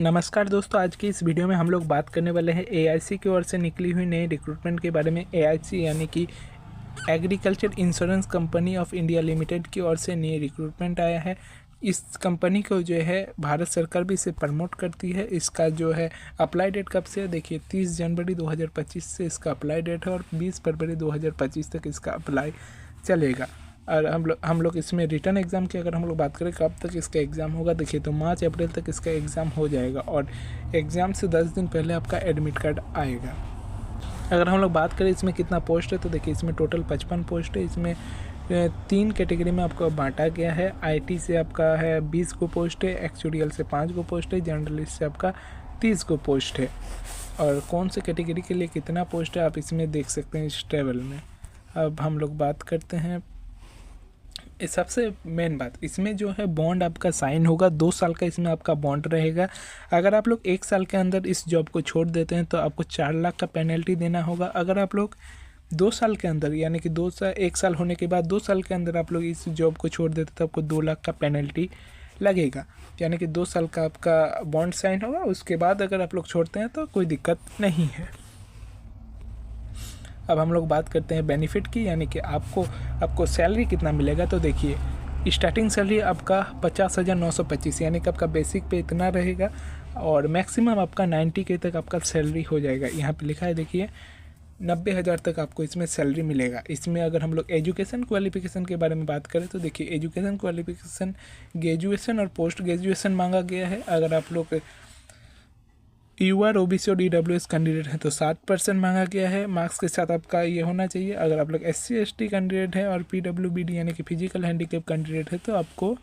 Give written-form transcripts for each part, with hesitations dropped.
नमस्कार दोस्तों, आज की इस वीडियो में हम लोग बात करने वाले हैं एआईसी की ओर से निकली हुई नई रिक्रूटमेंट के बारे में। एआईसी यानी कि agriculture insurance company of India limited की ओर से नई रिक्रूटमेंट आया है। इस कंपनी को जो है भारत सरकार भी इसे प्रमोट करती है। इसका जो है अप्लाई डेट कब से है, देखिए 30 जनवरी 2025 से इसका अप्लाई डेट है और 20 फरवरी 2025 तक इसका अप्लाई चलेगा। और हम लोग इसमें रिटर्न एग्ज़ाम की अगर हम लोग बात करें कब तक इसका एग्ज़ाम होगा, देखिए तो मार्च अप्रैल तक इसका एग्ज़ाम हो जाएगा और एग्ज़ाम से 10 दिन पहले आपका एडमिट कार्ड आएगा। अगर हम लोग बात करें इसमें कितना पोस्ट है, तो देखिए इसमें टोटल 55 पोस्ट है। इसमें 3 कैटेगरी में आपको बांटा गया है। आईटी से आपका है 20 को पोस्ट है, एक्चुरियल से 5 को पोस्ट है, जर्नलिस्ट से आपका 30 को पोस्ट है। और कौन से कैटेगरी के लिए कितना पोस्ट है आप इसमें देख सकते हैं इस टेबल में। अब हम लोग बात करते हैं सबसे मेन बात, इसमें जो है बॉन्ड आपका साइन होगा। 2 साल का इसमें आपका बॉन्ड रहेगा। अगर आप लोग 1 साल के अंदर इस जॉब को छोड़ देते हैं तो आपको 4 लाख का पेनल्टी देना होगा। अगर आप लोग 2 साल के अंदर यानी कि 1 साल होने के बाद 2 साल के अंदर आप लोग इस जॉब को छोड़ देते तो आपको 2 लाख का पेनल्टी लगेगा। यानी कि 2 साल का आपका बॉन्ड साइन होगा, उसके बाद अगर आप लोग छोड़ते हैं तो कोई दिक्कत नहीं है। अब हम लोग बात करते हैं बेनिफिट की, यानी कि आपको सैलरी कितना मिलेगा। तो देखिए स्टार्टिंग सैलरी आपका 50,925 यानी कि आपका बेसिक पे इतना रहेगा और मैक्सिमम आपका 90K तक आपका सैलरी हो जाएगा। यहाँ पे लिखा है देखिए 90,000 तक आपको इसमें सैलरी मिलेगा। इसमें अगर हम लोग एजुकेशन क्वालिफिकेशन के बारे में बात करें तो देखिए एजुकेशन क्वालिफिकेशन ग्रेजुएशन और पोस्ट ग्रेजुएशन मांगा गया है। अगर आप लोग यूआर ओबीसी और ईडब्ल्यूएस कैंडिडेट है तो 60% मांगा गया है। मार्क्स के साथ आपका ये होना चाहिए। अगर आप लोग SC ST कैंडिडेट है और PWBD यानी कि फिजिकल हैंडीकैप कैंडिडेट है तो आपको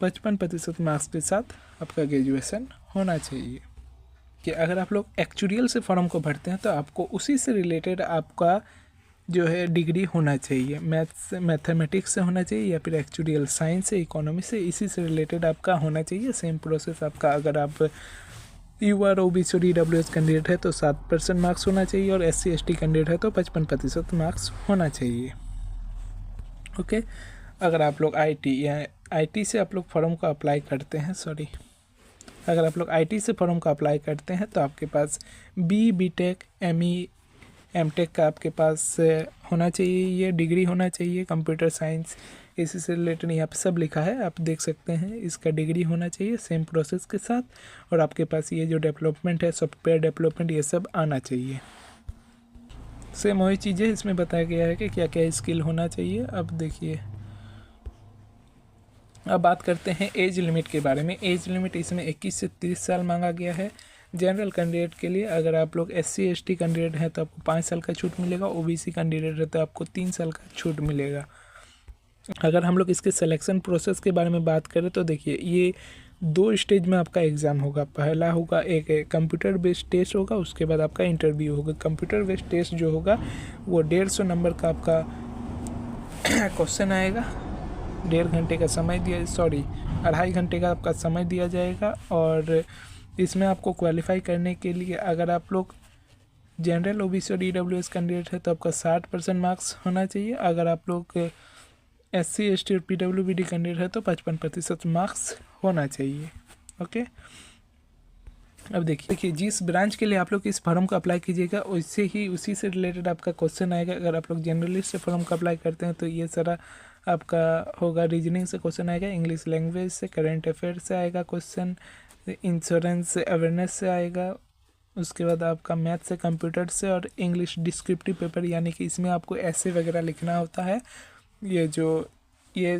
55% मार्क्स के साथ आपका ग्रेजुएशन होना चाहिए। कि अगर आप लोग एक्चुरियल से फॉर्म को भरते हैं तो आपको उसी से रिलेटेड आपका जो है डिग्री होना चाहिए। मैथ्स मैथमेटिक्स से होना चाहिए या फिर एक्चुरियल साइंस से, इकोनॉमी से, इसी से रिलेटेड आपका होना चाहिए। सेम प्रोसेस आपका अगर आप यूआर ओबीसी और ईडब्ल्यूएस कैंडिडेट है तो 7% मार्क्स होना चाहिए और SC ST कैंडिडेट है तो 55% मार्क्स होना चाहिए। ओके, अगर आप लोग आईटी से आप लोग फॉर्म को अप्लाई करते हैं अगर आप लोग आईटी से फॉर्म का अप्लाई करते हैं तो आपके पास BTech ME MTech का आपके पास होना चाहिए, ये डिग्री होना चाहिए। कंप्यूटर साइंस इसी से रिलेटेड यहाँ पे सब लिखा है, आप देख सकते हैं। इसका डिग्री होना चाहिए सेम प्रोसेस के साथ और आपके पास ये जो डेवलपमेंट है, सॉफ्टवेयर डेवलपमेंट, ये सब आना चाहिए। सेम वही चीज़ें इसमें बताया गया है कि क्या क्या स्किल होना चाहिए। अब देखिए, अब बात करते हैं एज लिमिट के बारे में। एज लिमिट इसमें 21 से 30 साल मांगा गया है जनरल कैंडिडेट के लिए। अगर आप लोग SC ST कैंडिडेट हैं तो आपको 5 साल का छूट मिलेगा। OBC कैंडिडेट है तो आपको 3 साल का छूट मिलेगा। अगर हम लोग इसके सिलेक्शन प्रोसेस के बारे में बात करें तो देखिए ये 2 स्टेज में आपका एग्ज़ाम होगा। पहला होगा एक कंप्यूटर बेस्ड टेस्ट होगा, उसके बाद आपका इंटरव्यू होगा। कंप्यूटर बेस्ड टेस्ट जो होगा वो 150 नंबर का आपका क्वेश्चन आएगा। 1.5 घंटे का समय दिया 2.5 घंटे का आपका समय दिया जाएगा। और इसमें आपको क्वालिफाई करने के लिए अगर आप लोग जनरल OBC और EWS कैंडिडेट है तो आपका 60% मार्क्स होना चाहिए। अगर आप लोग SC ST और PWBD कैंडिडेट है तो 55% मार्क्स होना चाहिए। ओके, अब देखिए जिस ब्रांच के लिए आप लोग इस फॉर्म को अप्लाई कीजिएगा उसी से रिलेटेड आपका क्वेश्चन आएगा। अगर आप लोग जर्नलिस्ट से फॉर्म को अप्लाई करते हैं तो ये सारा आपका होगा। रीजनिंग से क्वेश्चन आएगा, इंग्लिश लैंग्वेज से, करंट अफेयर से आएगा क्वेश्चन, इंश्योरेंस अवेयरनेस से आएगा, उसके बाद आपका मैथ से, कंप्यूटर से और इंग्लिश डिस्क्रिप्टिव पेपर यानी कि इसमें आपको ऐसे वगैरह लिखना होता है। ये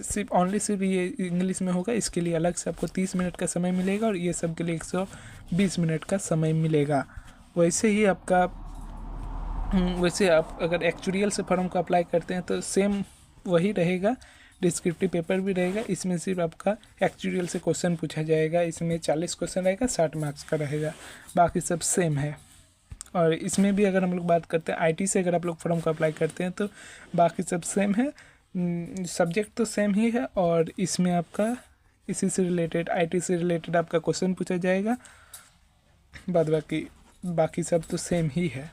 सिर्फ ये इंग्लिश में होगा। इसके लिए अलग से आपको 30 मिनट का समय मिलेगा और ये सब के लिए 120 मिनट का समय मिलेगा। वैसे आप अगर एक्चुरियल से फॉर्म को अप्लाई करते हैं तो सेम वही रहेगा, डिस्क्रिप्टिव पेपर भी रहेगा। इसमें सिर्फ आपका एक्चुरियल से क्वेश्चन पूछा जाएगा। इसमें 40 क्वेश्चन रहेगा, 60 मार्क्स का रहेगा, बाकी सब सेम है। और इसमें भी अगर हम लोग बात करते हैं आईटी से अगर आप लोग फॉर्म को अप्लाई करते हैं तो बाकी सब सेम है, सब्जेक्ट तो सेम ही है। और इसमें आपका इसी से रिलेटेड आईटी से रिलेटेड आपका क्वेश्चन पूछा जाएगा, बाकी सब तो सेम ही है।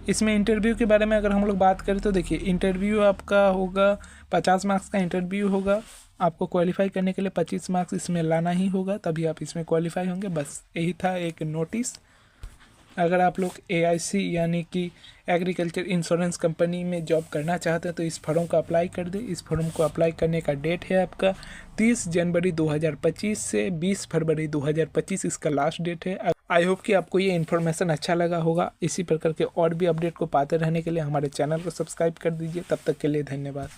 इसमें इंटरव्यू के बारे में अगर हम लोग बात करें तो देखिए इंटरव्यू आपका होगा 50 मार्क्स का इंटरव्यू होगा। आपको क्वालिफाई करने के लिए 25 मार्क्स इसमें लाना ही होगा, तभी आप इसमें क्वालिफाई होंगे। बस यही था एक नोटिस। अगर आप लोग AIC यानी कि एग्रीकल्चर इंश्योरेंस कंपनी में जॉब करना चाहते हैं तो इस फॉर्म को अप्लाई कर दें। इस फॉर्म को अप्लाई करने का डेट है आपका 30 जनवरी 2025 से 20 फरवरी 2025 इसका लास्ट डेट है। आई होप कि आपको ये इन्फॉर्मेशन अच्छा लगा होगा। इसी प्रकार के और भी अपडेट को पाते रहने के लिए हमारे चैनल को सब्सक्राइब कर दीजिए। तब तक के लिए धन्यवाद।